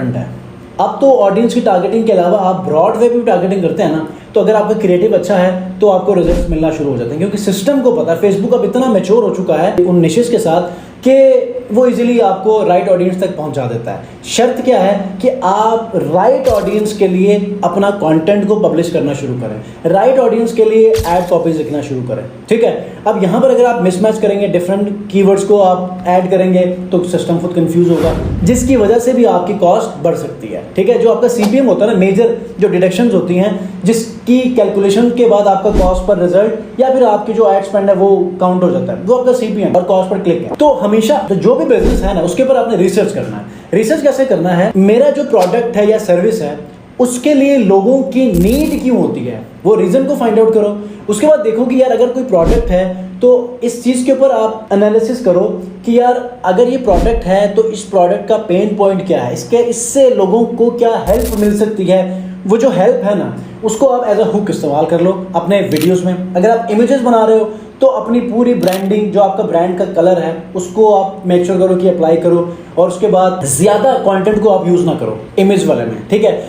है। अब तो ऑडियंस की टारगेटिंग के अलावा आप ब्रॉड वे भी टारगेटिंग करते हैं ना, तो अगर आपका क्रिएटिव अच्छा है तो आपको रिजल्ट्स मिलना शुरू हो जाते हैं, क्योंकि सिस्टम को पता है, फेसबुक अब इतना मैच्योर हो चुका है उन निशेस के साथ कि वो इजीली आपको राइट ऑडियंस तक पहुंचा देता है। शर्त क्या है कि आप राइट ऑडियंस के लिए अपना कंटेंट को पब्लिश करना शुरू करें, राइट ऑडियंस के लिए एड कॉपीज लिखना शुरू करें, ठीक है। अब यहाँ पर अगर आप मिसमैच करेंगे, डिफरेंट कीवर्ड्स को आप ऐड करेंगे तो सिस्टम खुद कंफ्यूज होगा, जिसकी वजह से भी आपकी कॉस्ट बढ़ सकती है, ठीक है। जो आपका सीपीएम होता है ना, मेजर जो डिडक्शंस होती हैं, जिसकी कैलकुलेशन के बाद आपका कॉस्ट पर रिजल्ट या फिर आपकी जो एड स्पेंड है वो काउंट हो जाता है, वो आपका सीपीएम और कॉस्ट पर क्लिक है। तो हमेशा तो जो भी बिजनेस है ना, उसके ऊपर आपने रिसर्च करना है। रिसर्च कैसे करना है, मेरा जो प्रोडक्ट है या सर्विस है उसके लिए लोगों की नीड क्यों होती है, वो रीजन को फाइंड आउट करो। उसके बाद देखो कि यार अगर कोई प्रोडक्ट है तो इस चीज के ऊपर आप एनालिसिस करो कि यार अगर ये प्रोडक्ट है तो इस प्रोडक्ट का पेन पॉइंट क्या है, इससे लोगों को क्या हेल्प मिल सकती है। वो जो हेल्प है ना, उसको आप एज अ हुक इस्तेमाल कर लो अपने वीडियोस में। अगर आप इमेजेस बना रहे हो तो अपनी पूरी ब्रांडिंग, जो आपका ब्रांड का कलर है, उसको आप मेक श्योर करो कि अप्लाई करो, और उसके बाद ज्यादा कंटेंट को आप यूज ना करो इमेज वाले में, ठीक है।